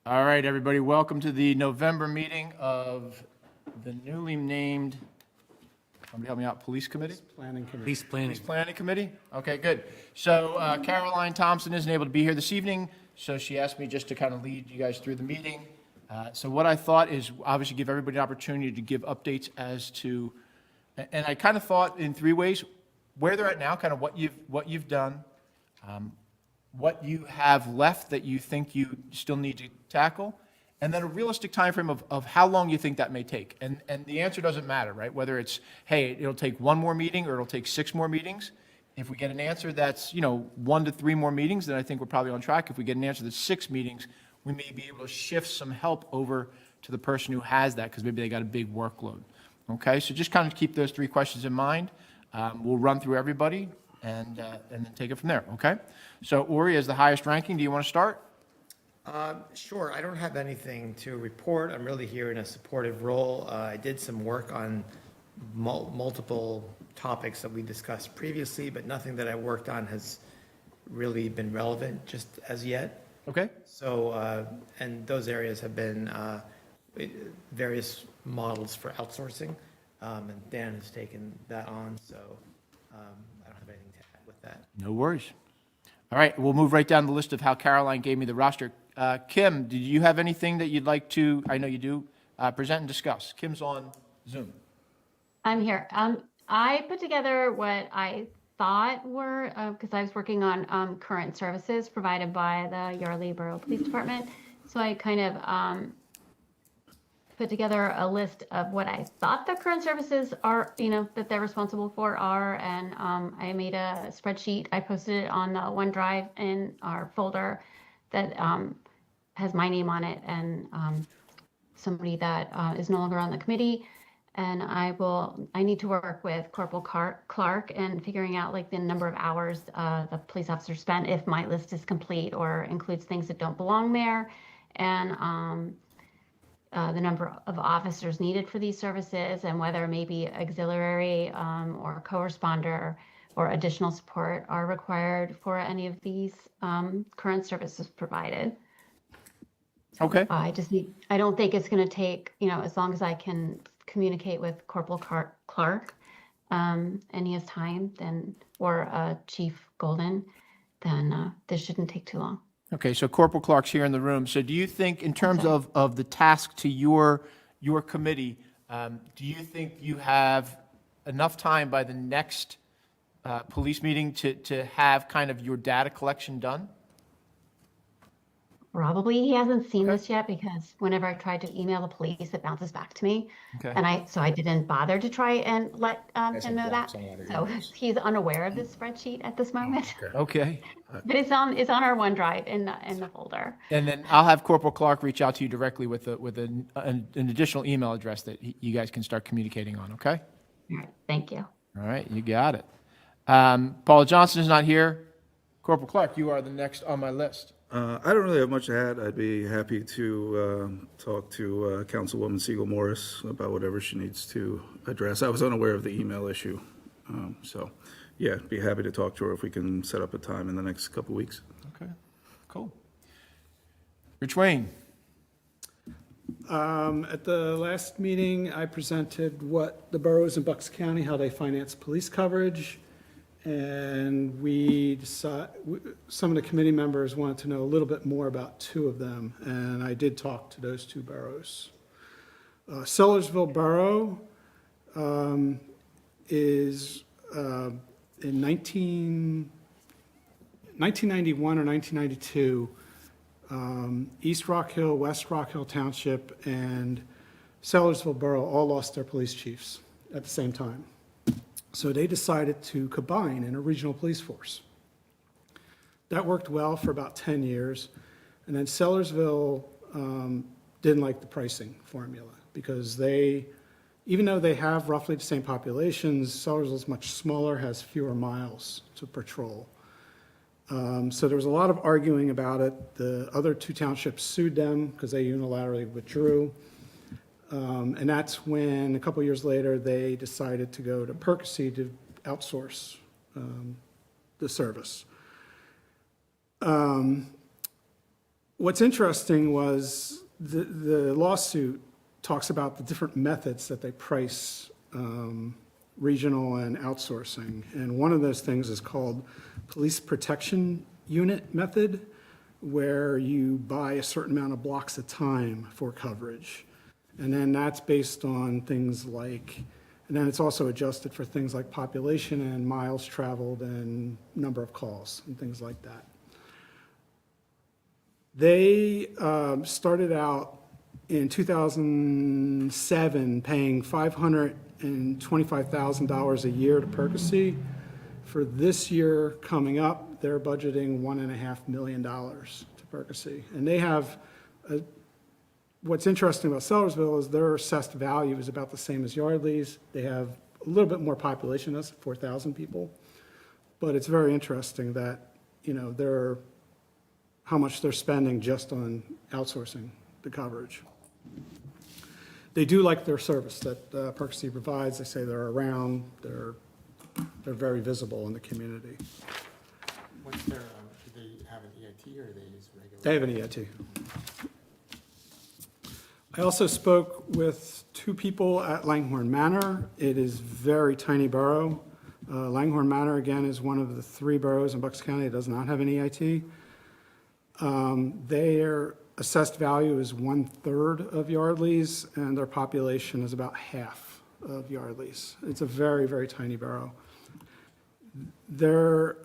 All right, everybody, welcome to the November meeting of the newly named, somebody help me out, Police Committee? Planning Committee. Police planning. Police Planning Committee? Okay, good. So Caroline Thompson isn't able to be here this evening, so she asked me just to kind of lead you guys through the meeting. So what I thought is obviously give everybody an opportunity to give updates as to, and I kind of thought in three ways, where they're at now, kind of what you've done, what you have left that you think you still need to tackle, and then a realistic time frame of how long you think that may take. And the answer doesn't matter, right? Whether it's, hey, it'll take one more meeting or it'll take 6 more meetings. If we get an answer that's, 1 to 3 more meetings, then I think we're probably on track. If we get an answer that's 6 meetings, we may be able to shift some help over to the person who has that because maybe they got a big workload. Okay, so just kind of keep those 3 questions in mind. We'll run through everybody and then take it from there, okay? So Uri, as the highest ranking, do you want to start? Sure, I don't have anything to report. I'm really here in a supportive role. I did some work on multiple topics that we discussed previously, but nothing that I worked on has really been relevant just as yet. Okay. So, and those areas have been various models for outsourcing, and Dan has taken that on, so I don't have anything to add with that. No worries. All right, we'll move right down the list of how Caroline gave me the roster. Kim, did you have anything that you'd like to, I know you do, present and discuss? Kim's on Zoom. I'm here. I put together what I thought were, because I was working on current services provided by the Yardley Borough Police Department. So I kind of put together a list of what I thought the current services are, that they're responsible for are, and I made a spreadsheet. I posted it on the OneDrive in our folder that has my name on it and somebody that is no longer on the committee. And I need to work with Corporal Clark and figuring out like the number of hours the police officer spent if my list is complete or includes things that don't belong there, and the number of officers needed for these services, and whether maybe auxiliary or co-responder or additional support are required for any of these current services provided. Okay. I don't think it's going to take, as long as I can communicate with Corporal Clark and he has time, then, or Chief Golden, then this shouldn't take too long. Okay, so Corporal Clark's here in the room. So do you think, in terms of the task to your committee, do you think you have enough time by the next police meeting to have kind of your data collection done? Probably he hasn't seen this yet because whenever I tried to email the police, it bounces back to me. Okay. And so I didn't bother to try and let him know that. So he's unaware of this spreadsheet at this moment. Okay. But it's on our OneDrive in the folder. And then I'll have Corporal Clark reach out to you directly with an additional email address that you guys can start communicating on, okay? All right, thank you. All right, you got it. Paula Johnson is not here. Corporal Clark, you are the next on my list. I don't really have much to add. I'd be happy to talk to Councilwoman Siegel Morris about whatever she needs to address. I was unaware of the email issue. So, yeah, be happy to talk to her if we can set up a time in the next couple weeks. Okay, cool. Rich Wayne. At the last meeting, I presented what the boroughs in Bucks County, how they finance police coverage. And some of the committee members wanted to know a little bit more about 2 of them, and I did talk to those 2 boroughs. Sellersville Borough is in 1991 or 1992, East Rock Hill, West Rock Hill Township, and Sellersville Borough all lost their police chiefs at the same time. So they decided to combine in a regional police force. That worked well for about 10 years. And then Sellersville didn't like the pricing formula because even though they have roughly the same populations, Sellersville is much smaller, has fewer miles to patrol. So there was a lot of arguing about it. The other 2 townships sued them because they unilaterally withdrew. And that's when, a couple years later, they decided to go to Percy to outsource the service. what's interesting was the lawsuit talks about the different methods that they price regional and outsourcing. And one of those things is called police protection unit method, where you buy a certain amount of blocks of time for coverage. And then that's based on things like, and then it's also adjusted for things like population and miles traveled and number of calls and things like that. They started out in 2007 paying $525,000 a year to Percy. For this year coming up, they're budgeting $1.5 million to Percy. And they have, what's interesting about Sellersville is their assessed value is about the same as Yardley's. They have a little bit more population, that's 4,000 people. But it's very interesting that, how much they're spending just on outsourcing the coverage. They do like their service that Percy provides. They say they're around, they're very visible in the community. What's their, do they have an EIT or do they use regular? They have an EIT. I also spoke with two people at Langhorne Manor. It is very tiny borough. Langhorne Manor, again, is one of the 3 boroughs in Bucks County that does not have an EIT. Their assessed value is 1/3 of Yardley's, and their population is about half of Yardley's. It's a very, very tiny borough. Their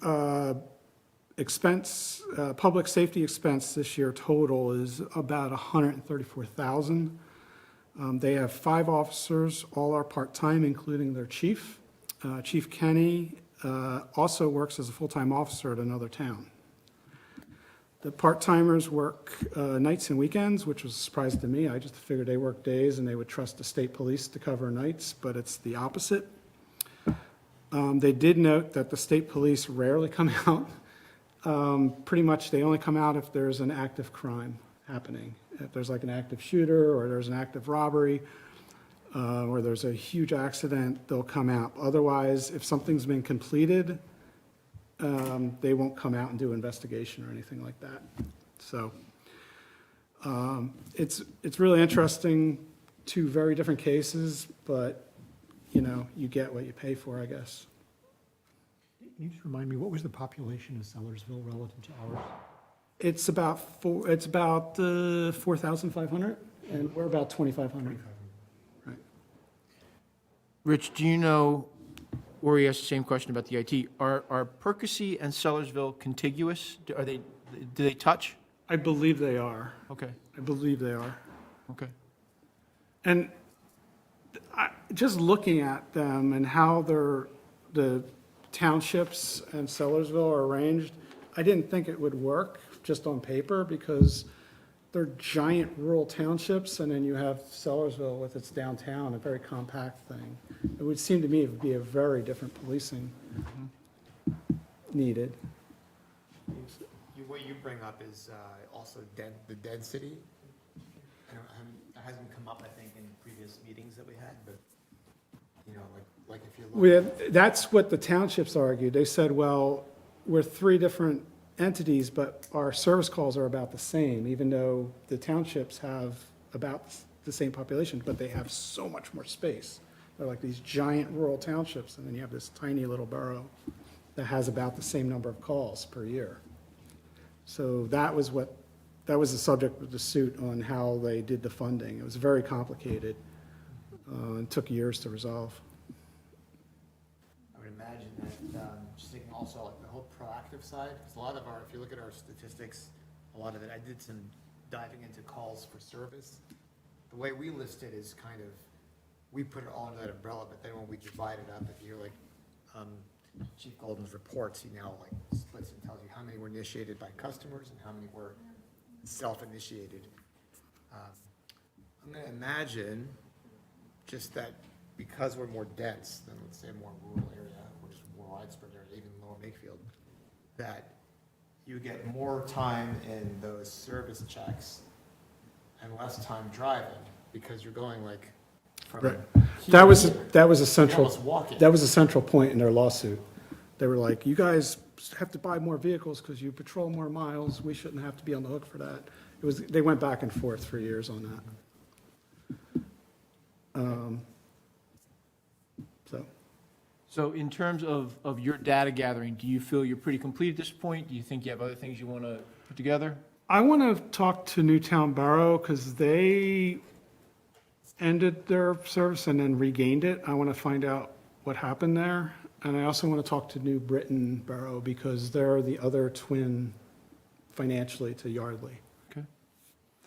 expense, public safety expense this year total is about $134,000. They have 5 officers, all are part-time, including their chief. Chief Kenny also works as a full-time officer at another town. The part-timers work nights and weekends, which was a surprise to me. I just figured they work days and they would trust the state police to cover nights, but it's the opposite. They did note that the state police rarely come out. Pretty much they only come out if there's an active crime happening. If there's like an active shooter or there's an active robbery or there's a huge accident, they'll come out. Otherwise, if something's been completed, they won't come out and do investigation or anything like that. So it's really interesting, 2 very different cases, but you get what you pay for, I guess. Can you just remind me, what was the population of Sellersville relative to ours? It's about 4,500, and we're about 2,500. Right. Rich, do you know, or he asked the same question about the IT, are Percy and Sellersville contiguous? Do they touch? I believe they are. Okay, I believe they are. okay. And just looking at them and how the townships and Sellersville are arranged, I didn't think it would work just on paper because they're giant rural townships, and then you have Sellersville with its downtown, a very compact thing. It would seem to me it would be a very different policing needed. What you bring up is also the density. That hasn't come up, I think, in previous meetings that we had, but, like if you look. That's what the townships argued. They said, well, we're 3 different entities, but our service calls are about the same, even though the townships have about the same population, but they have so much more space. They're like these giant rural townships, and then you have this tiny little borough that has about the same number of calls per year. So that was the subject of the suit on how they did the funding. It was very complicated and took years to resolve. I would imagine that, just thinking also like the whole proactive side, because a lot of if you look at our statistics, a lot of it, I did some diving into calls for service. The way we list it is kind of, we put it all under that umbrella, but then when we divide it up, if you're like, Chief Golden's reports, he now like splits and tells you how many were initiated by customers and how many were self-initiated. I'm gonna imagine just that because we're more dense than, let's say, a more rural area, or just more widespread area, even Lower Makefield, that you get more time in those service checks and less time driving, because you're going like from Right. here That was to here. a You're central, almost walking. that was a central point in their lawsuit. They were like, you guys have to buy more vehicles because you patrol more miles. We shouldn't have to be on the hook for that. They went back and forth for years on that. So, So in terms of your data gathering, do you feel you're pretty complete at this point? Do you think you have other things you want to put together? I want to talk to Newtown Borough because they ended their service and then regained it. I want to find out what happened there. And I also want to talk to New Britain Borough because they're the other twin financially to Yardley. Okay.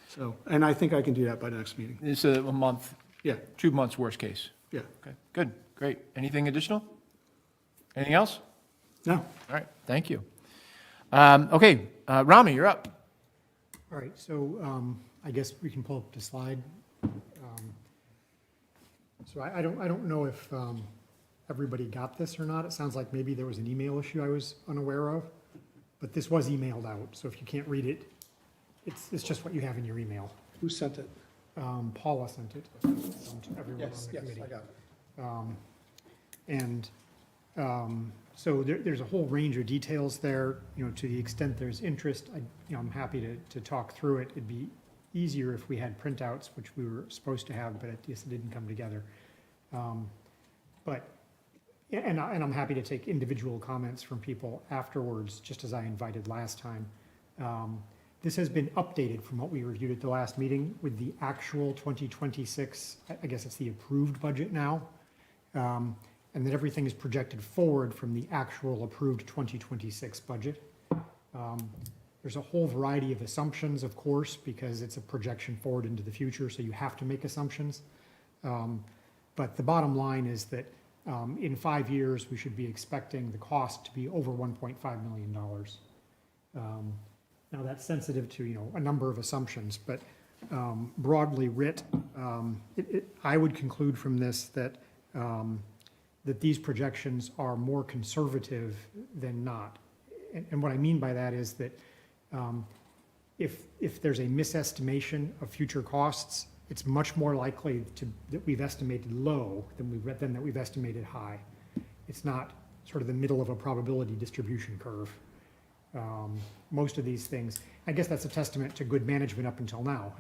So, and I think I can do that by the next meeting. It's a month, Yeah, 2 months worst case. yeah. Okay, good, great. Anything additional? Anything else? No, All right, thank you. Okay, Rami, you're up. All right, so I guess we can pull up the slide. So I don't know if everybody got this or not. It sounds like maybe there was an email issue I was unaware of, but this was emailed out. So if you can't read it, it's just what you have in your email. who sent it? Paula sent it to everyone on Yes, the yes, committee. I got it. And so there's a whole range of details there, to the extent there's interest, I'm happy to talk through it. It'd be easier if we had printouts, which we were supposed to have, but I guess it didn't come together. And I'm happy to take individual comments from people afterwards, just as I invited last time. This has been updated from what we reviewed at the last meeting with the actual 2026, I guess it's the approved budget now. And that everything is projected forward from the actual approved 2026 budget. There's a whole variety of assumptions, of course, because it's a projection forward into the future, so you have to make assumptions. But the bottom line is that in 5 years, we should be expecting the cost to be over $1.5 million. Now, that's sensitive to, a number of assumptions, but broadly writ, I would conclude from this that these projections are more conservative than not. And what I mean by that is that if there's a misestimation of future costs, it's much more likely that we've estimated low than that we've estimated high. It's not sort of the middle of a probability distribution curve. Most of these things, I guess that's a testament to good management up until now.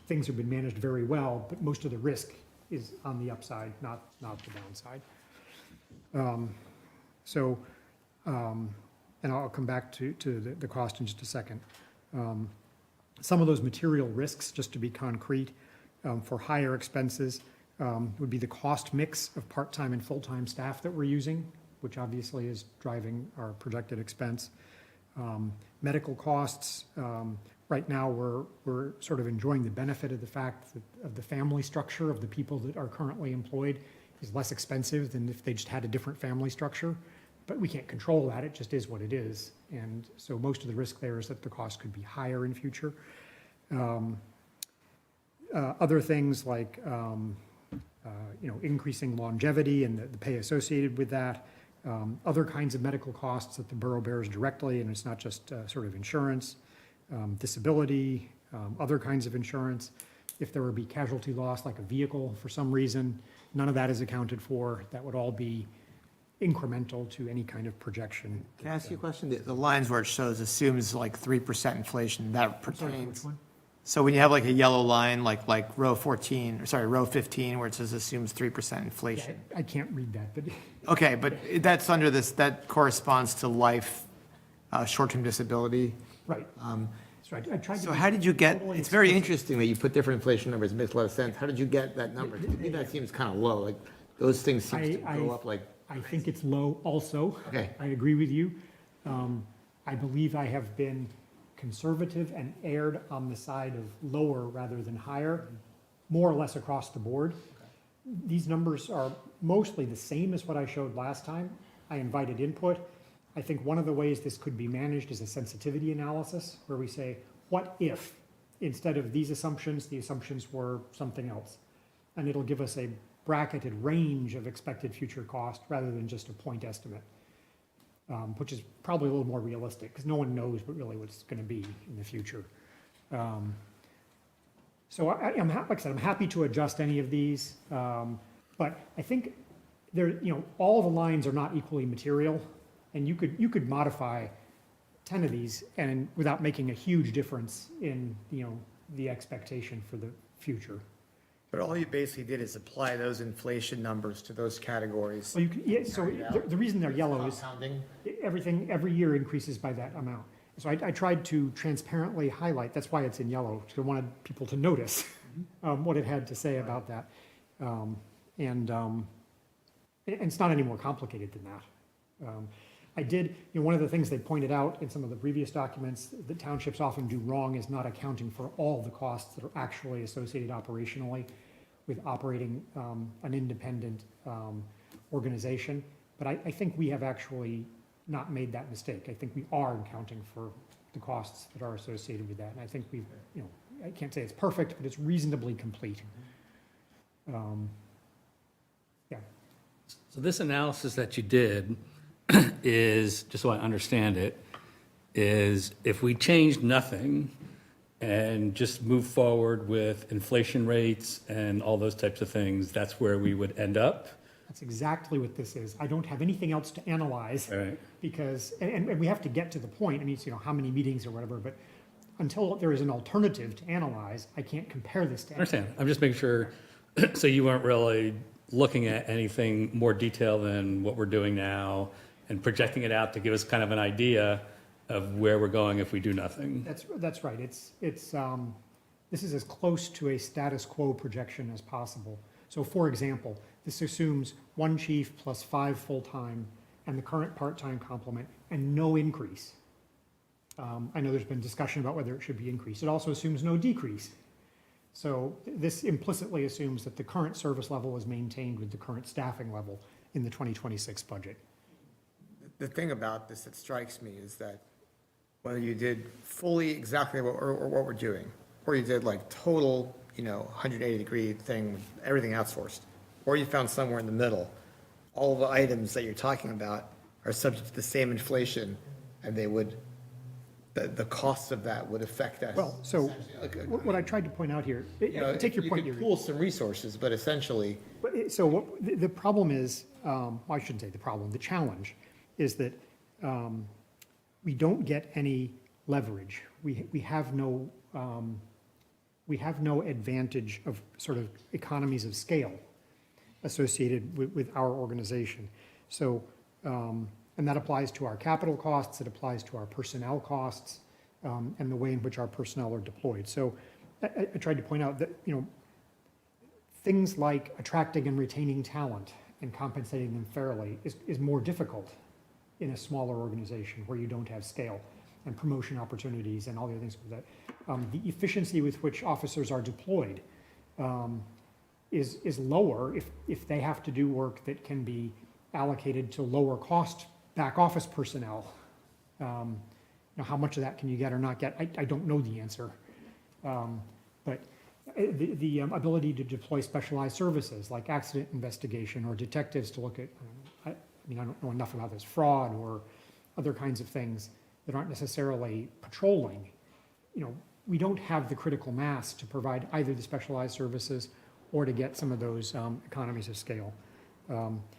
Things have been managed very well, but most of the risk is on the upside, not the downside. And I'll come back to the cost in just a second. Some of those material risks, just to be concrete, for higher expenses would be the cost mix of part-time and full-time staff that we're using, which obviously is driving our projected expense. Medical costs, right now we're sort of enjoying the benefit of the fact that of the family structure of the people that are currently employed is less expensive than if they just had a different family structure. But we can't control that, it just is what it is. And so most of the risk there is that the cost could be higher in future. Other things like, increasing longevity and the pay associated with that. Other kinds of medical costs that the borough bears directly, and it's not just sort of insurance, disability, other kinds of insurance. If there would be casualty loss, like a vehicle for some reason, none of that is accounted for. That would all be incremental to any kind of projection. Can I ask you a question? The lines where it shows assumes like 3% inflation, that pertains. So when you have like a yellow line, like row 15, where it says assumes 3% inflation. I can't read that, but Okay, but that's under this, that corresponds to life, short-term disability. right. So I tried to. So be how did you get, totally it's very explicit. interesting that you put different inflation numbers, it makes a lot of sense. How did you get that number? To me, that seems kind of low, like, those things seem to go up like, I think it's low also. Okay. I agree with you. I believe I have been conservative and erred on the side of lower rather than higher, more or less across the board. These numbers are mostly the same as what I showed last time. I invited input. I think one of the ways this could be managed is a sensitivity analysis, where we say, what if, instead of these assumptions, the assumptions were something else? And it'll give us a bracketed range of expected future cost rather than just a point estimate, which is probably a little more realistic because no one knows what it's going to be in the future. So like I said, I'm happy to adjust any of these, but I think all the lines are not equally material, and you could modify 10 of these and without making a huge difference in, the expectation for the future. But all you basically did is apply those inflation numbers to those categories. Well, so the reason they're yellow is Compounding. everything, every year increases by that amount. So I tried to transparently highlight, that's why it's in yellow, because I wanted people to notice what it had to say about that. And it's not any more complicated than that. I did, one of the things they pointed out in some of the previous documents that townships often do wrong is not accounting for all the costs that are actually associated operationally with operating an independent organization. But I think we have actually not made that mistake. I think we are accounting for the costs that are associated with that. And I think we've, I can't say it's perfect, but it's reasonably complete. Yeah. So this analysis that you did is, just so I understand it, is if we changed nothing and just move forward with inflation rates and all those types of things, that's where we would end up? That's exactly what this is. I don't have anything else to analyze All right. because, and we have to get to the point, I mean, it's, how many meetings or whatever, but until there is an alternative to analyze, I can't compare this to I anything. understand. I'm just making sure, so you weren't really looking at anything more detailed than what we're doing now and projecting it out to give us kind of an idea of where we're going if we do nothing. That's right. This is as close to a status quo projection as possible. So for example, this assumes 1 chief plus 5 full-time and the current part-time complement and no increase. I know there's been discussion about whether it should be increased. It also assumes no decrease. So this implicitly assumes that the current service level is maintained with the current staffing level in the 2026 budget. The thing about this that strikes me is that whether you did fully exactly what we're doing, or you did like total, 180-degree thing, with everything outsourced, or you found somewhere in the middle, all the items that you're talking about are subject to the same inflation, and they would, the cost of that would affect us. Well, so what I tried to point out here, take your point You here. could pool some resources, but essentially, So the problem is, I shouldn't say the problem, the challenge is that we don't get any leverage. We have no advantage of sort of economies of scale associated with our organization. So, and that applies to our capital costs, it applies to our personnel costs, and the way in which our personnel are deployed. So I tried to point out that, things like attracting and retaining talent and compensating them fairly is more difficult in a smaller organization where you don't have scale and promotion opportunities and all the other things like that. The efficiency with which officers are deployed is lower if they have to do work that can be allocated to lower cost back office personnel. How much of that can you get or not get? I don't know the answer. But the ability to deploy specialized services like accident investigation or detectives to look at, I don't know enough about this, fraud or other kinds of things that aren't necessarily patrolling. We don't have the critical mass to provide either the specialized services or to get some of those economies of scale.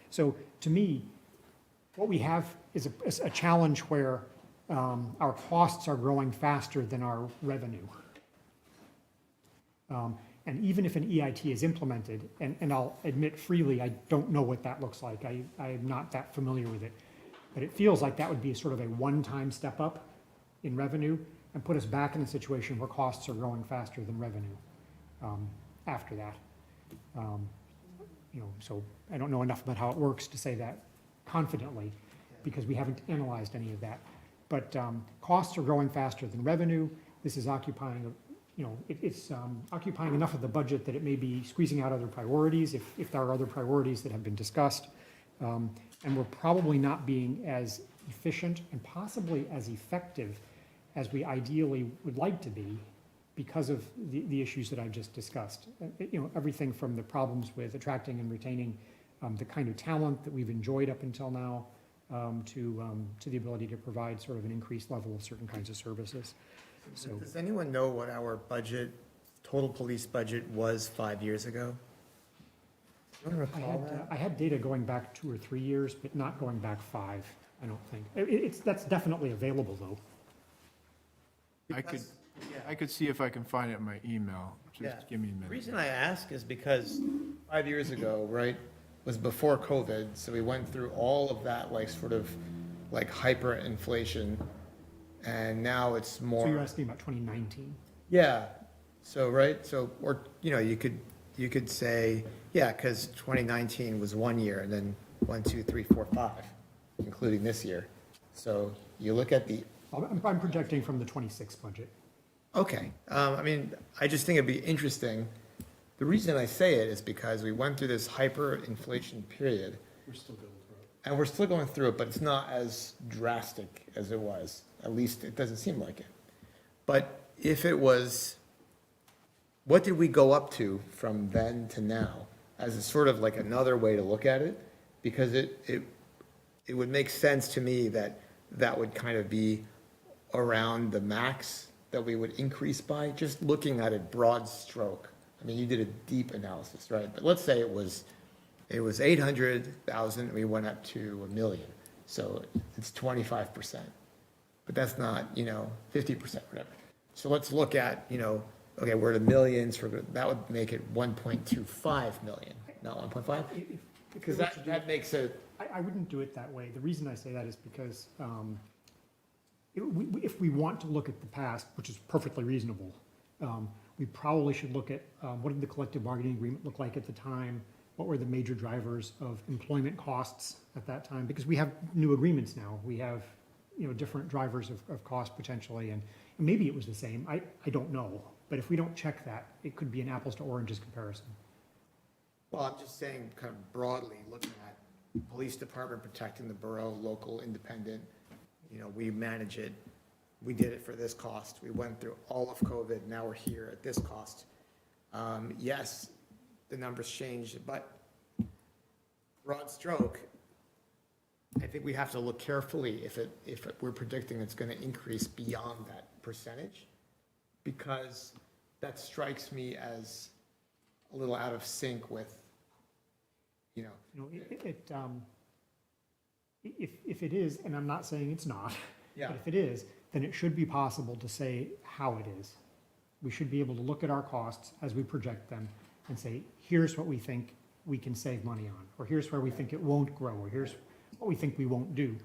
So to me, what we have is a challenge where our costs are growing faster than our revenue. And even if an EIT is implemented, and I'll admit freely, I don't know what that looks like. I'm not that familiar with it. But it feels like that would be sort of a one-time step up in revenue and put us back in a situation where costs are growing faster than revenue after that. So I don't know enough about how it works to say that confidently because we haven't analyzed any of that. But costs are growing faster than revenue. This is occupying it's occupying enough of the budget that it may be squeezing out other priorities if there are other priorities that have been discussed. And we're probably not being as efficient and possibly as effective as we ideally would like to be because of the issues that I've just discussed. Everything from the problems with attracting and retaining the kind of talent that we've enjoyed up until now to the ability to provide sort of an increased level of certain kinds of services. So, does anyone know what our budget, total police budget was 5 years ago? Do you recall that? I had data going back 2 or 3 years, but not going back 5, I don't think. That's definitely available, though. I could see if I can find it in my email. Yeah. Just give me a The minute. reason I ask is because 5 years ago, right, was before COVID, so we went through all of that, like, sort of, like, hyperinflation, and now it's more. So you're asking about 2019? Yeah, so, right, so, or, you know, you could say, yeah, because 2019 was 1 year, and then 1, 2, 3, 4, 5, including this year. So you look at the, I'm projecting from the 26 budget. okay, I mean, I just think it'd be interesting. The reason I say it is because we went through this hyperinflation period. We're still going through it. And we're still going through it, but it's not as drastic as it was. At least it doesn't seem like it. But if it was, what did we go up to from then to now? As a sort of like another way to look at it? Because it would make sense to me that that would kind of be around the max that we would increase by, just looking at it broad stroke. I mean, you did a deep analysis, right? But let's say it was 800,000, we went up to 1 million. So it's 25%. But that's not, 50%, whatever. So let's look at, okay, we're at 1 million, so that would make it 1.25 million, not 1.5? Because that makes it, I wouldn't do it that way. The reason I say that is because if we want to look at the past, which is perfectly reasonable, we probably should look at what did the collective bargaining agreement look like at the time? What were the major drivers of employment costs at that time? Because we have new agreements now. We have, different drivers of cost potentially, and maybe it was the same. I don't know. But if we don't check that, it could be an apples to oranges comparison. well, I'm just saying kind of broadly, looking at police department protecting the borough, local, independent, we manage it. We did it for this cost. We went through all of COVID. Now we're here at this cost. Yes, the numbers changed, but broad stroke, I think we have to look carefully if we're predicting it's going to increase beyond that percentage, because that strikes me as a little out of sync with, If it is, and I'm not saying it's not, Yeah. but if it is, then it should be possible to say how it is. We should be able to look at our costs as we project them and say, here's what we think we can save money on, or here's where we think it won't grow, or here's what we think we won't do.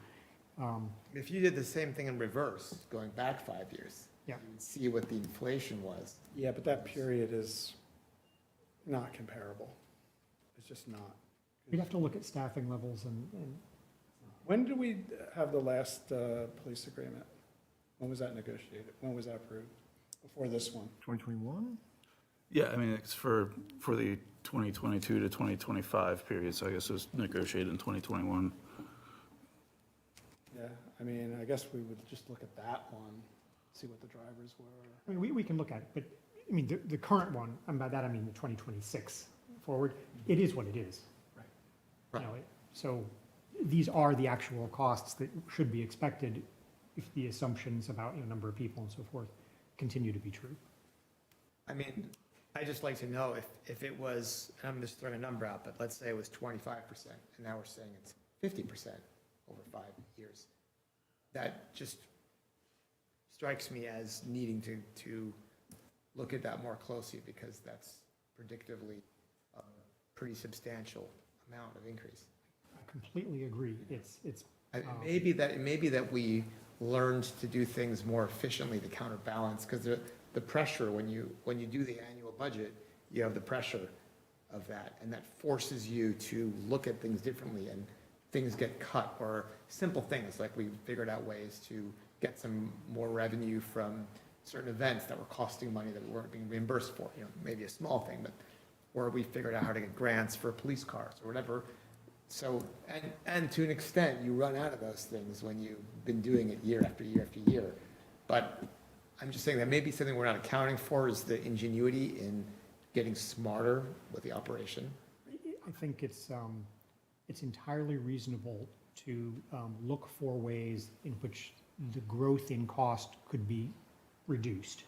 if you did the same thing in reverse, going back 5 years, Yeah. you would see what the inflation was. Yeah, but that period is not comparable. It's just not. We'd have to look at staffing levels and When did we have the last police agreement? When was that negotiated? When was that approved? Before this one? 2021? Yeah, I mean, it's for the 2022 to 2025 period, so I guess it was negotiated in 2021. Yeah, I mean, I guess we would just look at that one, see what the drivers were. I mean, we can look at it, but, I mean, the current one, and by that I mean the 2026 forward, it is what it is. Right. So these are the actual costs that should be expected if the assumptions about, number of people and so forth continue to be true. I mean, I just like to know if it was, and I'm just throwing a number out, but let's say it was 25%, and now we're saying it's 50% over 5 years. That just strikes me as needing to look at that more closely, because that's predictably a pretty substantial amount of increase. I completely agree. It's, It may be that we learned to do things more efficiently to counterbalance, because the pressure, when you do the annual budget, you have the pressure of that, and that forces you to look at things differently, and things get cut, or simple things, like we figured out ways to get some more revenue from certain events that were costing money that we weren't being reimbursed for, maybe a small thing, but, or we figured out how to get grants for police cars, or whatever. So, and to an extent, you run out of those things when you've been doing it year after year after year. But I'm just saying that maybe something we're not accounting for is the ingenuity in getting smarter with the operation. I think it's entirely reasonable to look for ways in which the growth in cost could be reduced.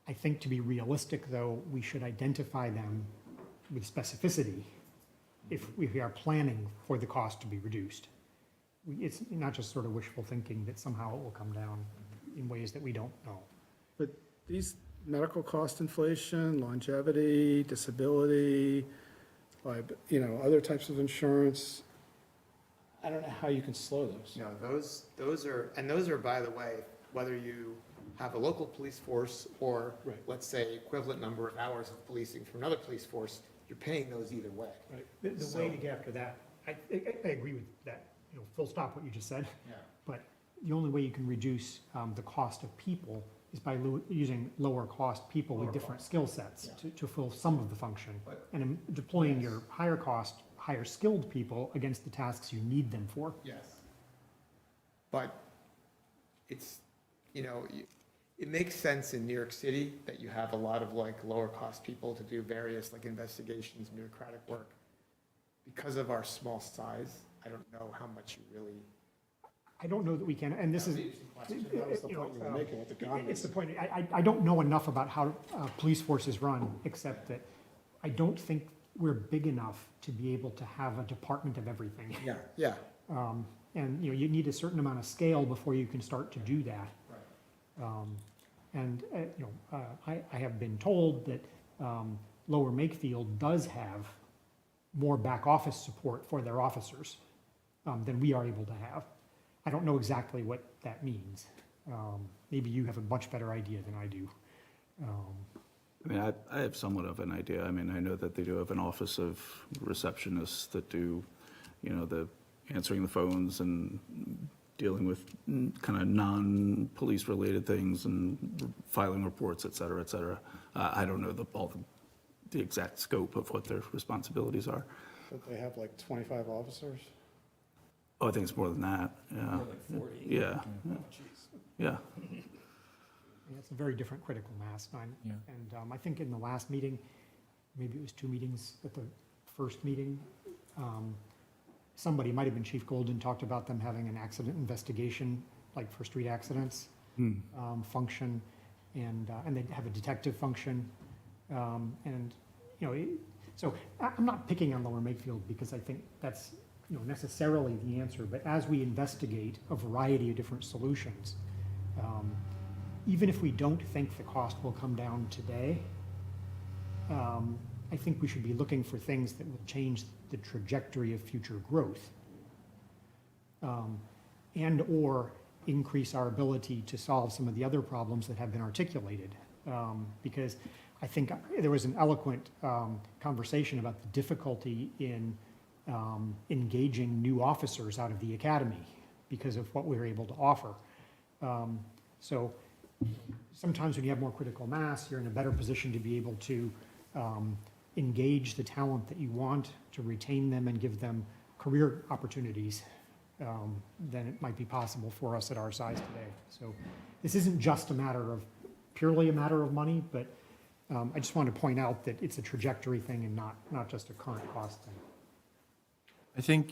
I think to be realistic, though, we should identify them with specificity if we are planning for the cost to be reduced. It's not just sort of wishful thinking that somehow it will come down. in ways that we don't know. But these medical cost inflation, longevity, disability, other types of insurance, I don't know how you can slow those. You know, those are, by the way, whether you have a local police force or, Right. let's say, equivalent number of hours of policing from another police force, you're paying those either way. The way to get after that, I agree with that, full stop what you just said. Yeah. But the only way you can reduce the cost of people is by using lower cost people with different skill sets to fill some of the function. But- And deploying your higher cost, higher skilled people against the tasks you need them for. Yes. But it's, it makes sense in New York City that you have a lot of like lower cost people to do various like investigations, bureaucratic work. Because of our small size, I don't know how much you really. I don't know that we can, and this is, That was the point you were making with the it's comments. the point, I don't know enough about how police forces run, except that I don't think we're big enough to be able to have a department of everything. Yeah. And, you need a certain amount of scale before you can start to do that. And, I have been told that Lower Makefield does have more back office support for their officers than we are able to have. I don't know exactly what that means. Maybe you have a much better idea than I do. I mean, I have somewhat of an idea. I mean, I know that they do have an office of receptionists that do, the answering the phones and dealing with kind of non-police related things and filing reports, et cetera, et cetera. I don't know the exact scope of what their responsibilities are. But they have like 25 officers? Oh, I think it's more than that, yeah. Like 40. Yeah, yeah. It's a very different critical mass. Yeah. And I think in the last meeting, maybe it was 2 meetings, at the first meeting, somebody, might have been Chief Golden, talked about them having an accident investigation, like for street accidents, function, and they have a detective function. So I'm not picking on Lower Makefield because I think that's, necessarily the answer, but as we investigate a variety of different solutions, even if we don't think the cost will come down today, I think we should be looking for things that will change the trajectory of future growth, and/or increase our ability to solve some of the other problems that have been articulated. Because I think there was an eloquent conversation about the difficulty in engaging new officers out of the academy because of what we were able to offer. So sometimes when you have more critical mass, you're in a better position to be able to engage the talent that you want, to retain them and give them career opportunities than it might be possible for us at our size today. So this isn't just purely a matter of money, but I just want to point out that it's a trajectory thing and not just a current cost thing. Thank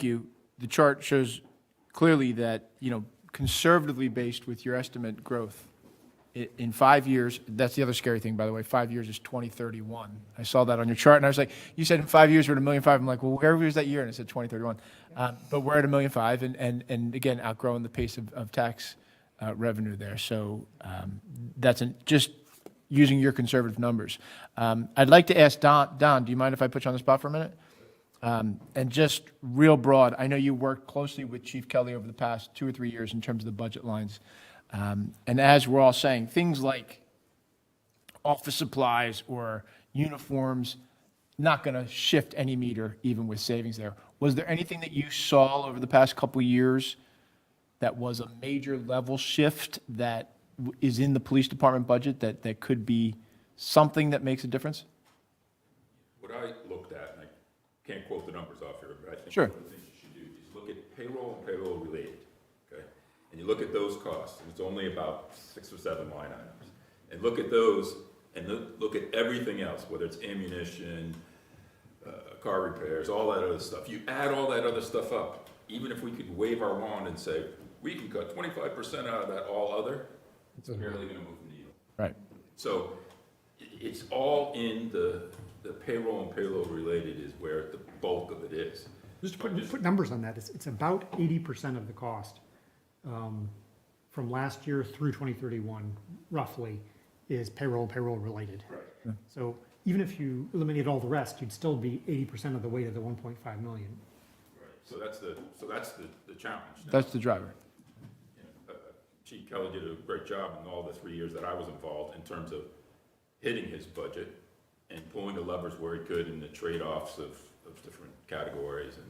you. The chart shows clearly that, conservatively based with your estimate growth, in 5 years, that's the other scary thing, by the way, 5 years is 2031. I saw that on your chart, and I was like, you said in 5 years we're at $1.5 million. I'm like, well, where was that year? And it said 2031. But we're at $1.5 million, and again, outgrowing the pace of tax revenue there. So that's just using your conservative numbers. I'd like to ask Don, do you mind if I put you on the spot for a minute? And just real broad, I know you worked closely with Chief Kelly over the past 2 or 3 years in terms of the budget lines. And as we're all saying, things like office supplies or uniforms, not going to shift any meter, even with savings there. Was there anything that you saw over the past couple of years that was a major level shift that is in the police department budget that could be something that makes a difference? What I looked at, and I can't quote the numbers off here, but I think Sure. one of the things you should do is look at payroll and payroll related, okay? And you look at those costs, and it's only about 6 or 7 line items. And look at those, and look at everything else, whether it's ammunition, car repairs, all that other stuff. You add all that other stuff up, even if we could wave our wand and say, we can cut 25% out of that all other, it's barely gonna move the needle. Right. So it's all in the payroll and payroll related is where the bulk of it is. Just to put numbers on that, it's about 80% of the cost from last year through 2031, roughly, is payroll related. Right. So even if you eliminate all the rest, you'd still be 80% of the way to the 1.5 million. Right. So that's the challenge. Now, That's the driver. Chief Kelly did a great job in all the 3 years that I was involved in terms of hitting his budget and pulling the levers where he could in the trade-offs of different categories and,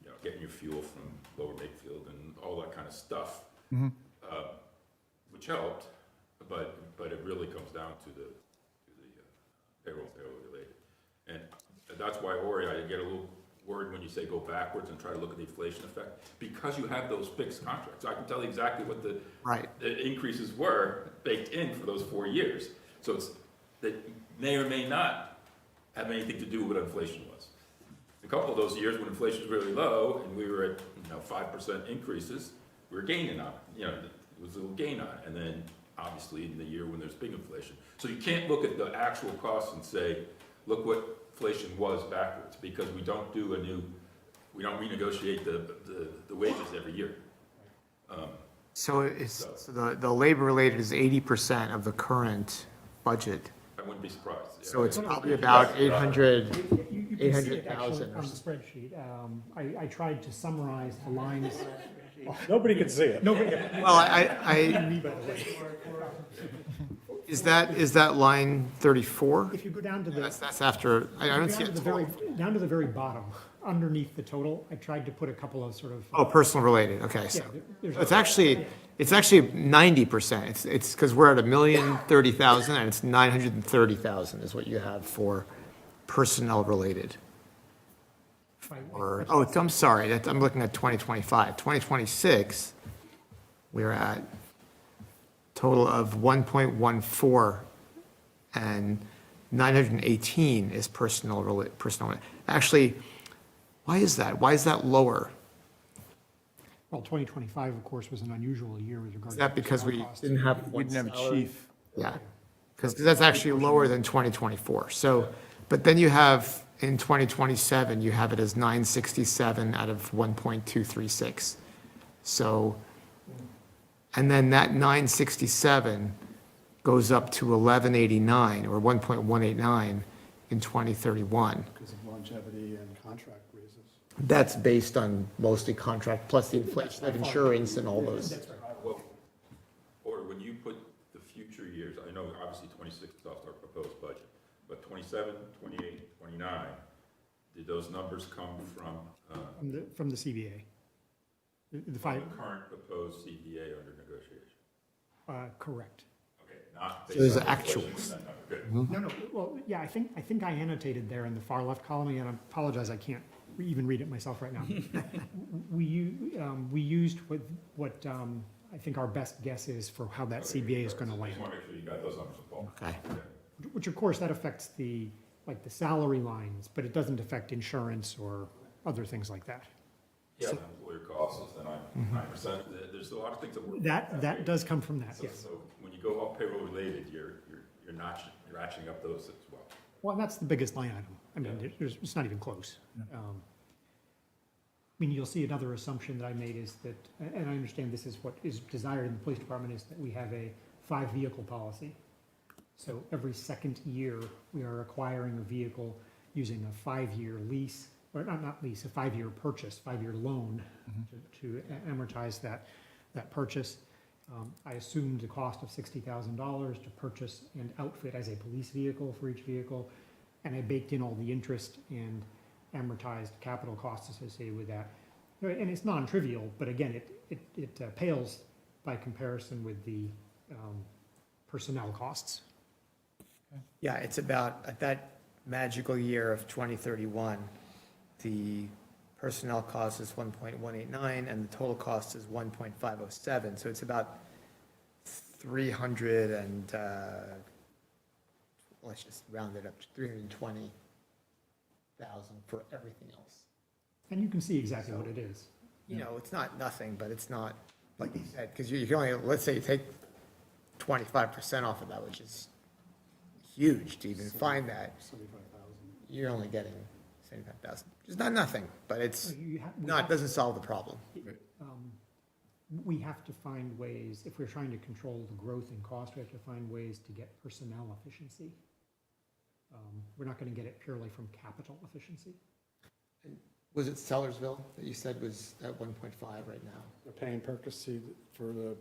you know, getting your fuel from Lower Makefield and all that kind of stuff. Which helped, but it really comes down to the payroll related. And that's why, Ori, I get a little worried when you say go backwards and try to look at the inflation effect, because you have those fixed contracts. I can tell you exactly what the increases were baked in for those 4 years. So that may or may not have anything to do with what inflation was. A couple of those years when inflation was really low and we were at 5% increases, we were gaining on it. It was a little gain on it. And then obviously in the year when there's big inflation. So you can't look at the actual costs and say, look what inflation was backwards, because we don't renegotiate the wages every year. So the labor related is 80% of the current budget. I wouldn't be surprised. Yeah. So it's probably about 800. You can see it actually 800,000 or on the spreadsheet. I tried to summarize the lines. Nobody can see it. Nobody, Well, I, me, by the way. is that line 34? If you go down to the. That's after, I don't see it. Down to the very bottom, underneath the total, I tried to put a couple of sort of. Oh, personal related, okay, Yeah, so. there's. It's actually 90%. It's because we're at 1,030,000 and it's 930,000 is what you have for personnel related. Or, oh, I'm sorry, I'm looking at 2025. 2026, we're at total of 1.14 and 918 is personnel. Actually, why is that? Why is that lower? Well, 2025, of course, was an unusual year with regard to. Is that because we personnel costs. didn't have We one didn't have a salary? chief. Yeah, because that's actually lower than 2024. So, but then you have, in 2027, you have it as 967 out of 1.236. So, and then that 967 goes up to 1189 or 1.189 in 2031. Because of longevity and contract raises. That's based on mostly contract plus the inflation of insurance and all those. Well, or when you put the future years, I know obviously 26 is off our proposed budget, but 27, 28, 29, did those numbers come from From the CBA. The the five, current proposed CBA under negotiation? correct. Okay, not So there's based on actuals. inflation, good. No, well, yeah, I think I annotated there in the far left column, and I apologize, I can't even read it myself right now. We used what I think our best guess is for how that CBA is gonna I land. just want to make sure you got those numbers, Paul. Okay. Which of course, that affects the salary lines, but it doesn't affect insurance or other things like that. Yeah, the employer costs is the 9%. There's a lot of things that work. That does come from that, So, yes. so when you go up payroll related, you're ratcheting up those as well. Well, and that's the biggest line item. I mean, it's not even close. I mean, you'll see another assumption that I made is that, and I understand this is what is desired in the police department, is that we have a 5-vehicle policy. So every second year, we are acquiring a vehicle using a 5-year lease, or not lease, a 5-year purchase, 5-year loan to amortize that purchase. I assumed the cost of $60,000 to purchase and outfit as a police vehicle for each vehicle, and I baked in all the interest and amortized capital costs associated with that. And it's non-trivial, but again, it pales by comparison with the personnel costs. Yeah, it's about, at that magical year of 2031, the personnel cost is 1.189 and the total cost is 1.507. So it's about 300 and, let's just round it up to 320,000 for everything else. And you can see exactly what it is. You know, it's not nothing, but it's not, like you said, because you can only, let's say you take 25% off of that, which is huge to even find that. 75,000. You're only getting 75,000, which is not nothing, but it's We not, it doesn't solve the problem. we have to find ways, if we're trying to control the growth in cost, we have to find ways to get personnel efficiency. We're not going to get it purely from capital efficiency. Was it Sellersville that you said was at 1.5 right now? They're paying Percy for the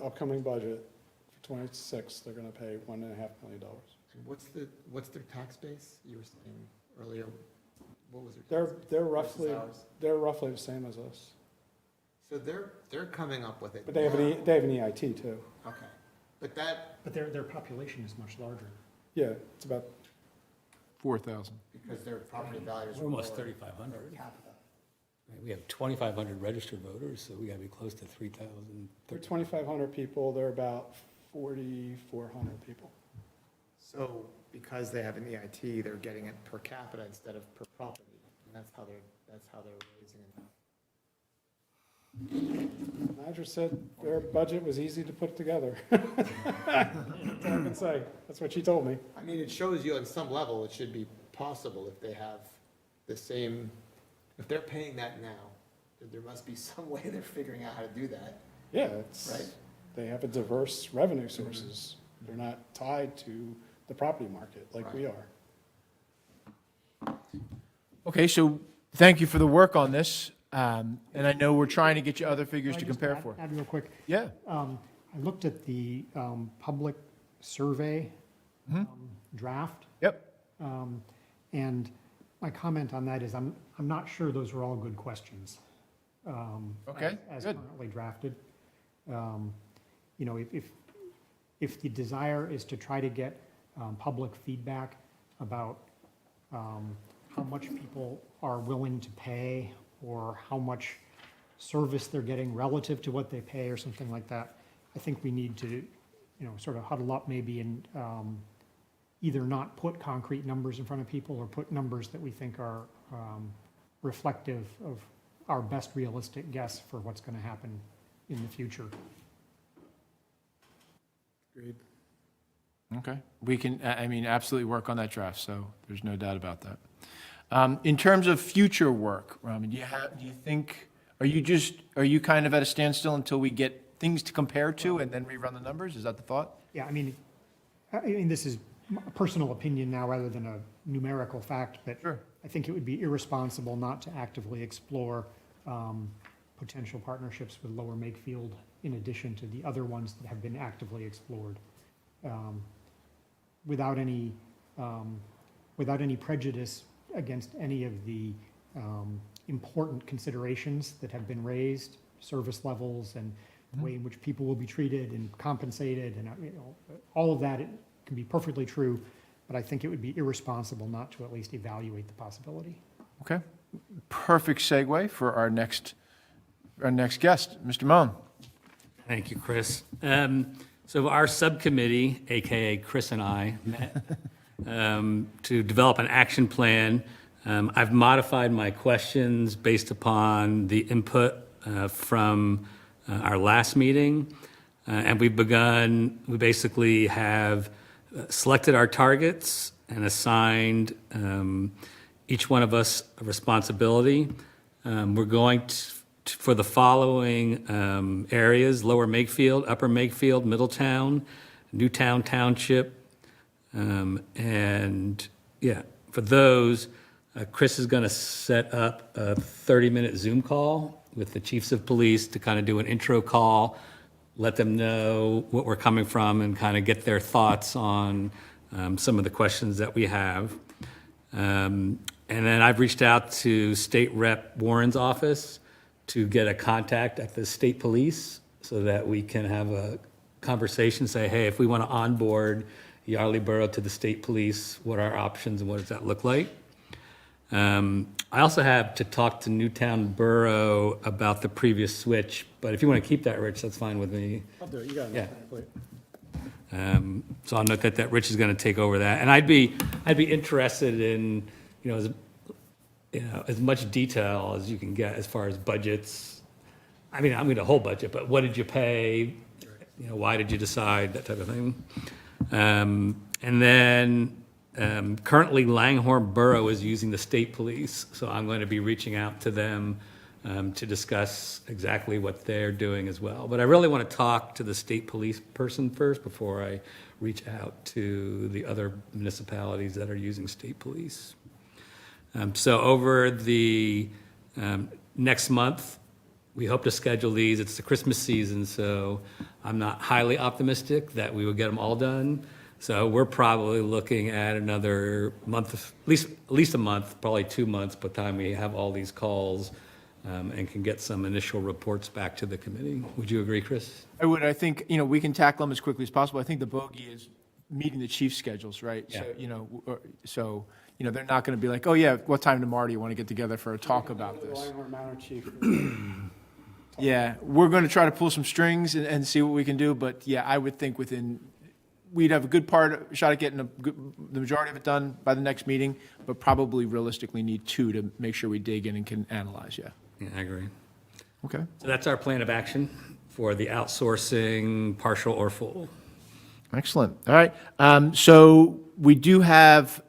upcoming budget for 26, they're gonna pay $1.5 million. And what's their tax base? You were saying earlier, what was their? They're versus ours? roughly the same as us, So they're coming up with it. but they have now. they have an EIT too. Okay, but that, But their population is much larger. Yeah, it's about 4,000. because their property values. We're almost lower 3,500. per capita. We have 2,500 registered voters, so we gotta be close to 3,000. they're 2,500 people. They're about 4,400 people. So because they have an EIT, they're getting it per capita instead of per property, and that's how they're raising it. The manager said their budget was easy to put together. That's all I can say. That's what she told me. I mean, it shows you on some level, it should be possible if they have the same, if they're paying that now, then there must be some way they're figuring out how to do that, Yeah, it's, right? they have a diverse revenue sources. They're not tied to the property market like we are. Okay, so thank you for the work on this. And I know we're trying to get you other figures to Can I just compare add- for. Add real quick. Yeah, I looked at the public survey draft, yep, and my comment on that is I'm not sure those are all good questions. Okay, As good. currently drafted. You know, if the desire is to try to get public feedback about how much people are willing to pay or how much service they're getting relative to what they pay or something like that, I think we need to, you know, sort of huddle up maybe and either not put concrete numbers in front of people or put numbers that we think are reflective of our best realistic guess for what's going to happen in the future. Agreed. okay. We can, I mean, absolutely work on that draft, so there's no doubt about that. In terms of future work, Rami, do you think, are you kind of at a standstill until we get things to compare to and then rerun the numbers? Is that the thought? Yeah, I mean, this is a personal opinion now rather than a numerical fact, but Sure. I think it would be irresponsible not to actively explore potential partnerships with Lower Makefield in addition to the other ones that have been actively explored. Without any prejudice against any of the important considerations that have been raised, service levels and the way in which people will be treated and compensated, and you know, all of that can be perfectly true, but I think it would be irresponsible not to at least evaluate the possibility. Okay. Perfect segue for our next guest, Mr. Mohn. Thank you, Chris. So our subcommittee, AKA Chris and I, met to develop an action plan. I've modified my questions based upon the input from our last meeting. And we basically have selected our targets and assigned each one of us a responsibility. We're going for the following areas: Lower Makefield, Upper Makefield, Middletown, Newtown Township. And yeah, for those, Chris is going to set up a 30-minute Zoom call with the chiefs of police to kind of do an intro call, let them know what we're coming from and kind of get their thoughts on some of the questions that we have. And then I've reached out to State Rep Warren's office to get a contact at the state police so that we can have a conversation, say, hey, if we want to onboard Yardley Borough to the state police, what are our options and what does that look like? I also have to talk to Newtown Borough about the previous switch, but if you want to keep that, Rich, that's fine with me. I'll do it. You got it. Yeah. Plate. So I'll note that Rich is going to take over that, and I'd be interested in as much detail as you can get as far as budgets. I mean, I'm going to whole budget, but what did you pay? Why did you decide, that type of thing. And then currently Langhorne Borough is using the state police, so I'm going to be reaching out to them to discuss exactly what they're doing as well. But I really want to talk to the state police person first before I reach out to the other municipalities that are using state police. So over the next month, we hope to schedule these. It's the Christmas season, so I'm not highly optimistic that we will get them all done. So we're probably looking at another month, at least a month, probably 2 months by the time we have all these calls and can get some initial reports back to the committee. Would you agree, Chris? I would. I think, we can tackle them as quickly as possible. I think the bogey is meeting the chief schedules, right? Yeah. So, they're not going to be like, oh, yeah, what time tomorrow do you want to get together for a talk about this? Langhorne Manor Chief. Yeah, we're going to try to pull some strings and see what we can do, but yeah, I would think we'd have a good shot at getting the majority of it done by the next meeting, but probably realistically need 2 to make sure we dig in and can analyze, yeah. Yeah, I agree. Okay. So that's our plan of action for the outsourcing, partial or full. Excellent. All right. So we do have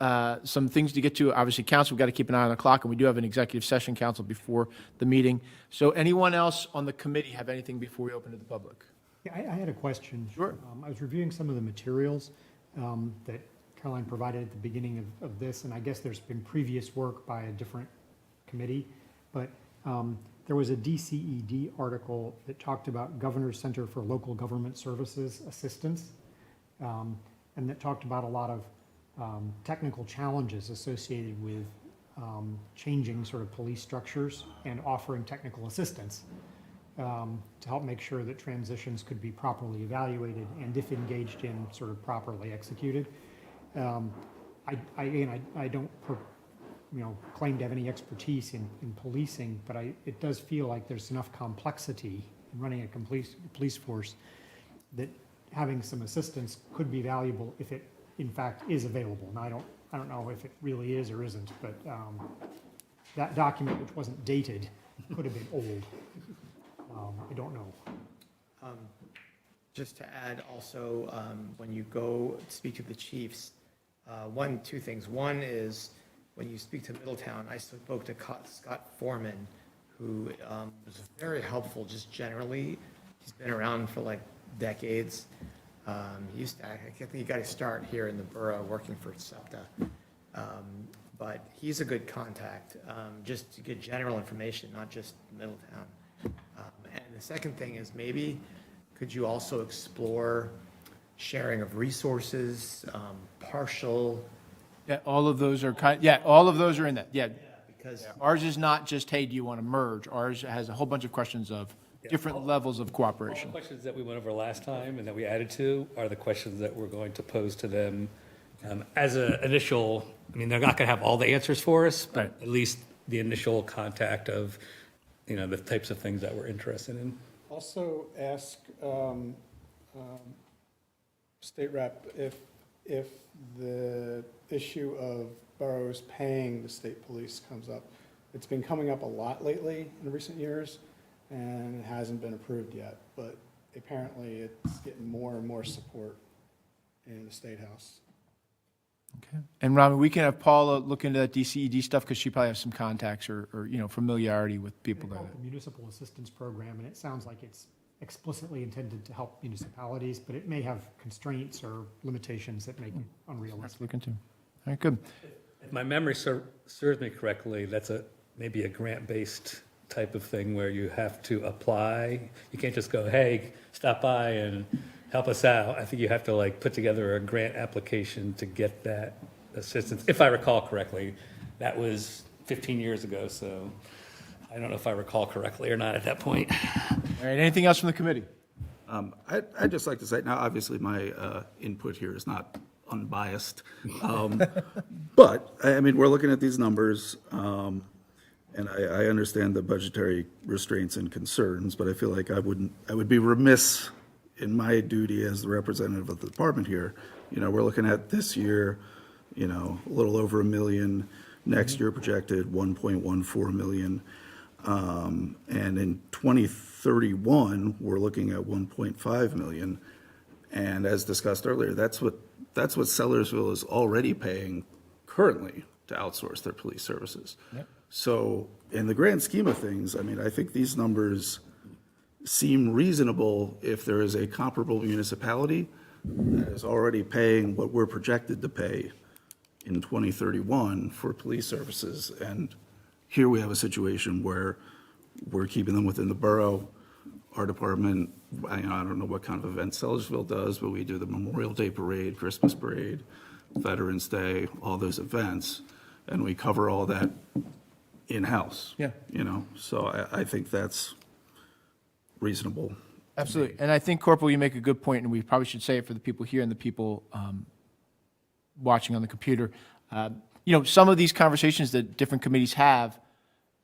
some things to get to. Obviously, council, we've got to keep an eye on the clock, and we do have an executive session, council, before the meeting. So anyone else on the committee have anything before we open to the public? Yeah, I had a question. Sure. I was reviewing some of the materials that Caroline provided at the beginning of this, and I guess there's been previous work by a different committee, but there was a DCED article that talked about Governor's Center for Local Government Services Assistance, and that talked about a lot of technical challenges associated with changing sort of police structures and offering technical assistance to help make sure that transitions could be properly evaluated and, if engaged in, sort of properly executed. I don't claim to have any expertise in policing, but it does feel like there's enough complexity in running a police force that having some assistance could be valuable if it, in fact, is available. And I don't know if it really is or isn't, but that document, which wasn't dated, could have been old. I don't know. Just to add also, when you go speak to the chiefs, 2 things. One is when you speak to Middletown, I spoke to Scott Foreman, who was very helpful just generally. He's been around for like decades. I think he got to start here in the borough working for SEPTA. But he's a good contact, just to get general information, not just Middletown. And the second thing is maybe could you also explore sharing of resources, partial. Yeah, all of those are all of those are in that, yeah. Because Ours is not just, hey, do you want to merge? Ours has a whole bunch of questions of different levels of All the cooperation. questions that we went over last time and that we added to are the questions that we're going to pose to them as an initial, they're not going to have all the answers for us, but at least the initial contact of, the types of things that we're interested in. Also ask State Rep if the issue of boroughs paying the state police comes up. It's been coming up a lot lately in recent years, and it hasn't been approved yet, but apparently it's getting more and more support in the State House. Okay. And Rami, we can have Paula look into that DCED stuff because she probably has some contacts or familiarity with people They that. call it the Municipal Assistance Program, and it sounds like it's explicitly intended to help municipalities, but it may have constraints or limitations that make it Let's unrealistic. look into. All right, good. If my memory serves me correctly, that's maybe a grant-based type of thing where you have to apply. You can't just go, hey, stop by and help us out. I think you have to put together a grant application to get that assistance. If I recall correctly, that was 15 years ago, so I don't know if I recall correctly or not at that point. All right, anything else from the committee? I'd just like to say, now, obviously, my input here is not unbiased. But, we're looking at these numbers, and I understand the budgetary restraints and concerns, but I feel like I would be remiss in my duty as the representative of the department here. We're looking at this year, a little over $1 million. Next year projected 1.14 million. And in 2031, we're looking at 1.5 million. And as discussed earlier, that's what Sellersville is already paying currently to outsource their police services. Yep. So in the grand scheme of things, I mean, I think these numbers seem reasonable if there is a comparable municipality that is already paying what we're projected to pay in 2031 for police services. And here we have a situation where we're keeping them within the borough. Our department, I don't know what kind of event Sellersville does, but we do the Memorial Day Parade, Christmas Parade, Veterans Day, all those events, and we cover all that in-house. Yeah. So I think that's reasonable. Absolutely. And I think, Corporal, you make a good point, and we probably should say it for the people here and the people watching on the computer. Some of these conversations that different committees have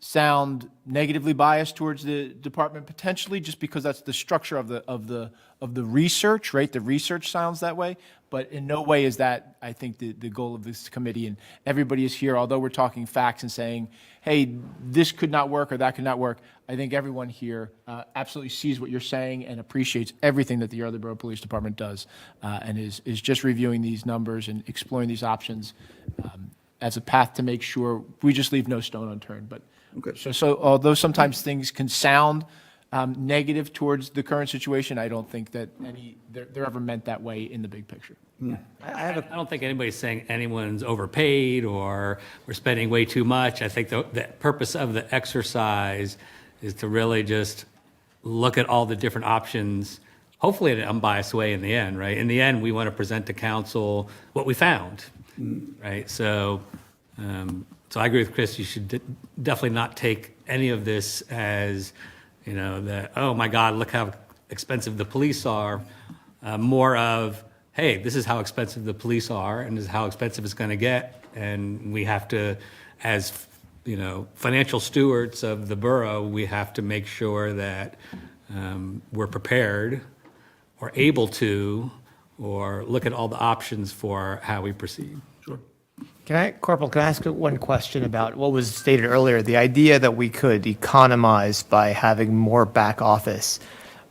sound negatively biased towards the department potentially, just because that's the structure of the research, right? The research sounds that way, but in no way is that, I think, the goal of this committee. And everybody is here, although we're talking facts and saying, hey, this could not work or that could not work. I think everyone here absolutely sees what you're saying and appreciates everything that the Yardley Borough Police Department does, and is just reviewing these numbers and exploring these options as a path to make sure we just leave no stone unturned. But Okay. so although sometimes things can sound negative towards the current situation, I don't think that they're ever meant that way in the big picture. I don't think anybody's saying anyone's overpaid or we're spending way too much. I think the purpose of the exercise is to really just look at all the different options, hopefully in an unbiased way in the end, right? In the end, we want to present to council what we found, right? So I agree with Chris, you should definitely not take any of this as, that, oh my God, look how expensive the police are. More of, hey, this is how expensive the police are and this is how expensive it's going to get. And we have to, as, financial stewards of the borough, we have to make sure that we're prepared or able to, or look at all the options for how we proceed. Sure. Corporal, can I ask one question about what was stated earlier, the idea that we could economize by having more back office?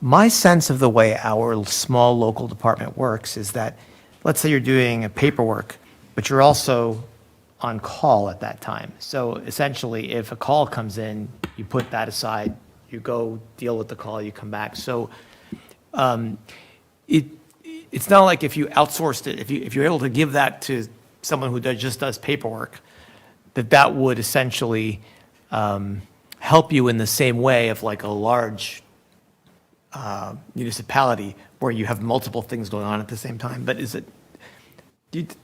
My sense of the way our small local department works is that, let's say you're doing paperwork, but you're also on call at that time. So essentially, if a call comes in, you put that aside, you go deal with the call, you come back. So it's not like if you outsourced it, if you're able to give that to someone who just does paperwork, that would essentially help you in the same way of like a large municipality where you have multiple things going on at the same time. But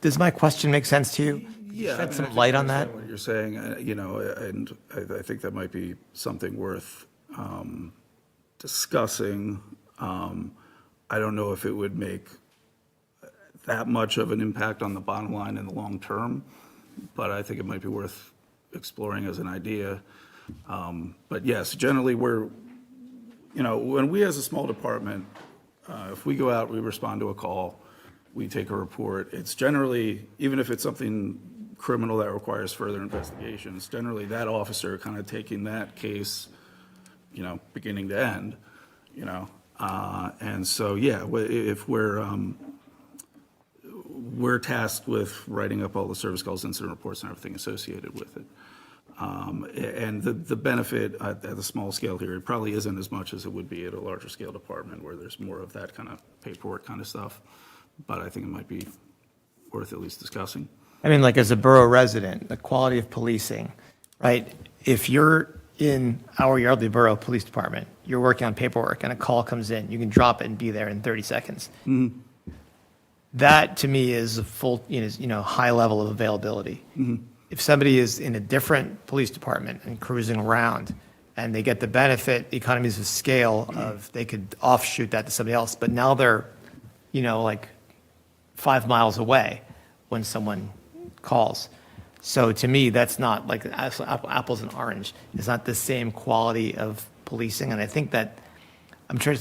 does my question make sense to you? Yeah. Shed some light on that? What you're saying, and I think that might be something worth discussing. I don't know if it would make that much of an impact on the bottom line in the long term, but I think it might be worth exploring as an idea. But yes, generally when we as a small department, if we go out, we respond to a call, we take a report, it's generally, even if it's something criminal that requires further investigation, it's generally that officer kind of taking that case, beginning to end, and so, yeah, if we're tasked with writing up all the service calls, incident reports, and everything associated with it. And the benefit at the small scale here, it probably isn't as much as it would be at a larger scale department where there's more of that kind of paperwork kind of stuff. But I think it might be worth at least discussing. I mean, like as a borough resident, the quality of policing, right? If you're in our Yardley Borough Police Department, you're working on paperwork and a call comes in, you can drop it and be there in 30 seconds. Mm-hmm. That to me is a full, high level of availability. Mm-hmm. If somebody is in a different police department and cruising around and they get the benefit, economies of scale of they could offshoot that to somebody else, but now they're, like 5 miles away when someone calls. So to me, that's not like apples and orange. It's not the same quality of policing. And I think that I'm trying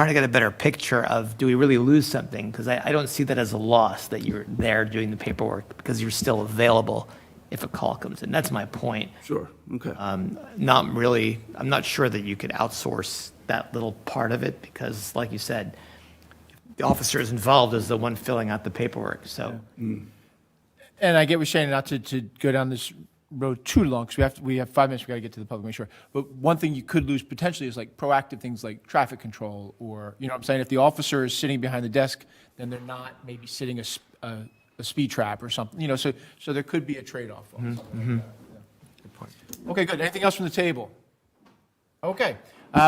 to get a better picture of, do we really lose something? Because I don't see that as a loss that you're there doing the paperwork because you're still available if a call comes in. That's my point. Sure, okay. I'm not sure that you could outsource that little part of it because, like you said, the officer is involved as the one filling out the paperwork, so. And I get what you're saying, not to go down this road too long, because we have 5 minutes, we got to get to the public, make sure. But one thing you could lose potentially is like proactive things like traffic control, or, you know what I'm saying? If the officer is sitting behind the desk, then they're not maybe sitting a speed trap or something, you know, so there could be a trade-off on something like that. Yeah. Okay, good. Anything else from the table? Okay.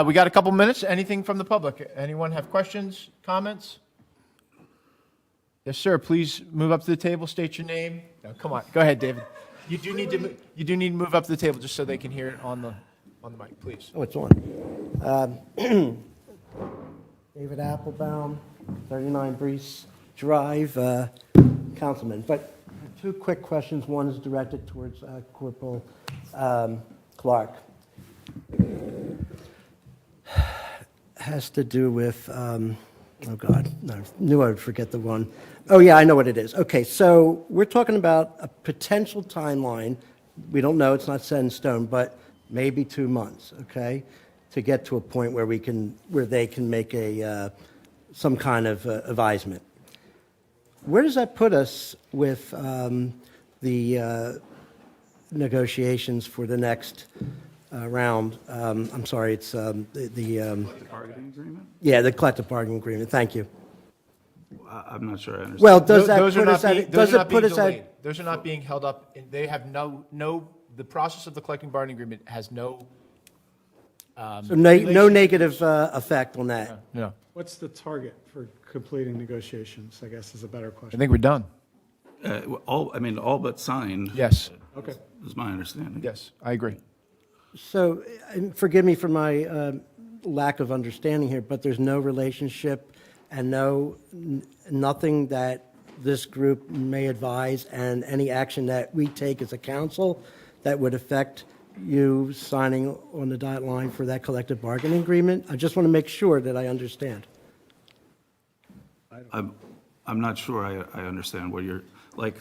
We got a couple minutes. Anything from the public? Anyone have questions, comments? Yes, sir. Please move up to the table, state your name. No, come on. Go ahead, David. You do need to move up to the table just so they can hear it on the mic, please. Oh, it's on. David Applebaum, 39 Breeze Drive, Councilman. But two quick questions. One is directed towards Corporal Clark. Has to do with, oh God, I knew I would forget the one. Oh yeah, I know what it is. Okay, so we're talking about a potential timeline. We don't know, it's not set in stone, but maybe 2 months, okay, to get to a point where they can make some kind of advisement. Where does that put us with the negotiations for the next round? I'm sorry, it's Bargaining agreement? yeah, the collective bargaining agreement. Thank you. I'm not sure I understand. Well, does that Those are put not us at? being- Does those are it not put being us at? delayed. Those are not being held up. They have the process of the collective bargaining agreement has no. So no negative effect on that. No. What's the target for completing negotiations, I guess is a better I question. think we're done. All but signed. Yes. Okay. Is my understanding. Yes, I agree. So, and forgive me for my lack of understanding here, but there's no relationship and nothing that this group may advise, and any action that we take as a council that would affect you signing on the dotted line for that collective bargaining agreement? I just want to make sure that I understand. I'm not sure I understand what you're, like.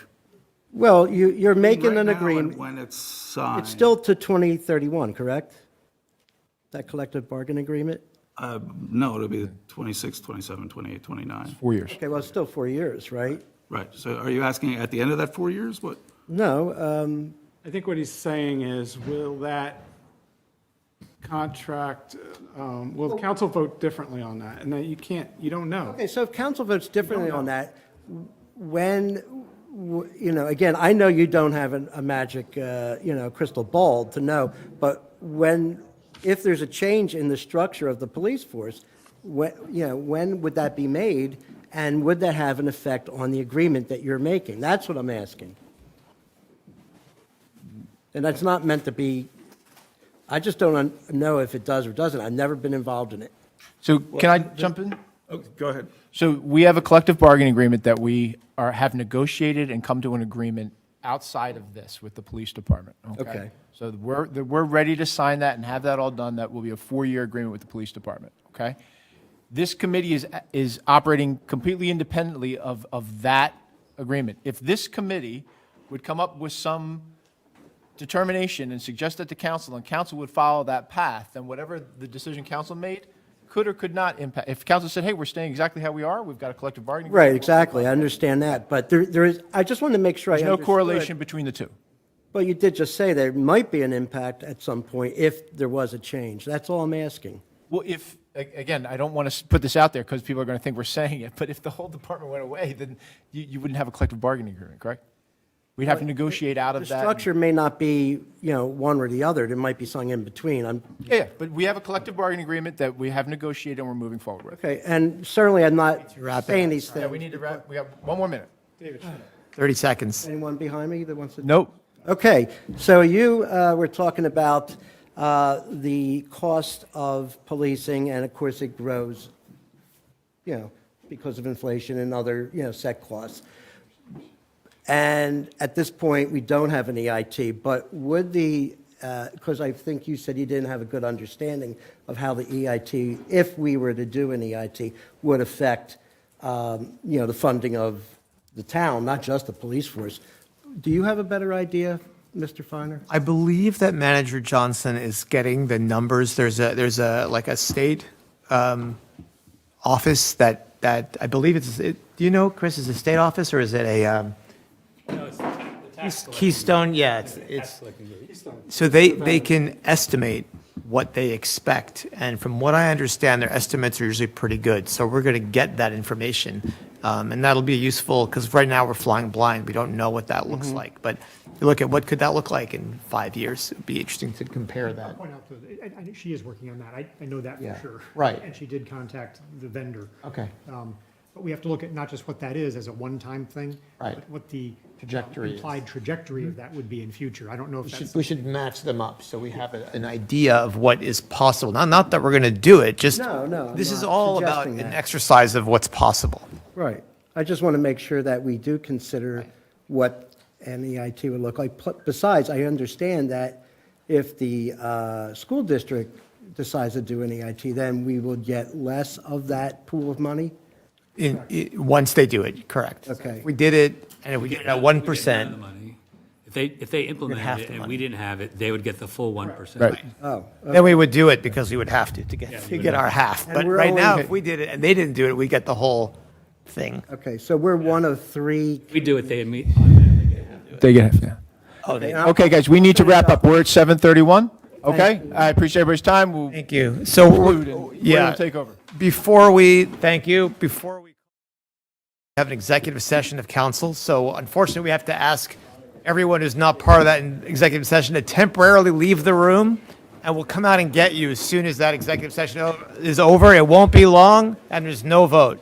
Well, you're making right an now, agreement. and when it's signed. It's still to 2031, correct? That collective bargaining agreement? No, it'll be 26, 27, 28, 29. 4 years. Okay, well, it's still 4 years, right? Right, so are you asking at the end of that 4 years? What? No, I think what he's saying is, will that contract, will the council vote differently on that? And then you don't know. okay, so if council votes differently on that, when, again, I know you don't have a magic, crystal ball to know, but if there's a change in the structure of the police force, when would that be made? And would that have an effect on the agreement that you're making? That's what I'm asking. And that's not meant to be, I just don't know if it does or doesn't. I've never been involved in it. So can I jump in? Oh, go ahead. So we have a collective bargaining agreement that we have negotiated and come to an agreement outside of this with the police department. Okay. So we're ready to sign that and have that all done. That will be a 4-year agreement with the police department, okay? This committee is operating completely independently of that agreement. If this committee would come up with some determination and suggest that to council, and council would follow that path, then whatever the decision council made could or could not impact. If council said, hey, we're staying exactly how we are, we've got a collective bargaining agreement. Right, exactly. I understand that. But there is, I just wanted to make sure I There's no understood. correlation between the two. Well, you did just say there might be an impact at some point if there was a change. That's all I'm asking. Well, again, I don't want to put this out there because people are going to think we're saying it, but if the whole department went away, then you wouldn't have a collective bargaining agreement, correct? We'd have to negotiate out of The that. structure may not be, one or the other. There might be something in between. Yeah, but we have a collective bargaining agreement that we have negotiated and we're moving forward with. Okay, and certainly I'm not wrap it saying up. these Yeah, we things. need to wrap, we have 1 more minute. 30 seconds. Anyone behind me that wants to? Nope. Okay, so you were talking about the cost of policing, and of course it grows, because of inflation and other, set costs. And at this point, we don't have an EIT, but would because I think you said you didn't have a good understanding of how the EIT, if we were to do an EIT, would affect, the funding of the town, not just the police force. Do you have a better idea, Mr. Feiner? I believe that Manager Johnson is getting the numbers. There's a state office that I believe do you know, Chris, is it a state office or is it a? No, it's the Keystone, yeah, so they can estimate what they expect, and from what I understand, their estimates are usually pretty good, so we're going to get that information, and that'll be useful, because right now we're flying blind, we don't know what that looks like, but you look at what could that look like in 5 years, it'd be interesting to compare I'll that. point out, though, I she is working on that. I know that Yeah, for sure. right. And she did contact the vendor. Okay. But we have to look at not just what that is as a one-time thing. Right. But what the Trajectory is. implied trajectory of that would be in future. I don't know if that's. We should match them up, so we have an idea of what is possible, not that we're going to do it, just. No, I'm This is not all about suggesting an that. exercise of what's possible. Right. I just want to make sure that we do consider what an EIT would look like. Besides, I understand that if the school district decides to do an EIT, then we will get less of that pool of money? Once they do it, correct. Okay. If we did it, and if we did it at We get none of the 1%, money. If they implemented half it the and money. we didn't have it, they would get the full 1%. Right. Oh, then we would do it because we would have to Yeah, get, we to would get have our to. half. And But we're right now, only- if we did it and they didn't do it, we get the whole thing. okay, so we're one of three. If we do it, they automatically get half. They get half, yeah. Okay, guys, we need to wrap up. We're at 7:31, okay? I appreciate everybody's time. We'll Thank you. So, conclude and we're yeah, gonna take over. before we have an executive session of council, so unfortunately, we have to ask everyone who's not part of that executive session to temporarily leave the room, and we'll come out and get you as soon as that executive session is over. It won't be long, and there's no vote.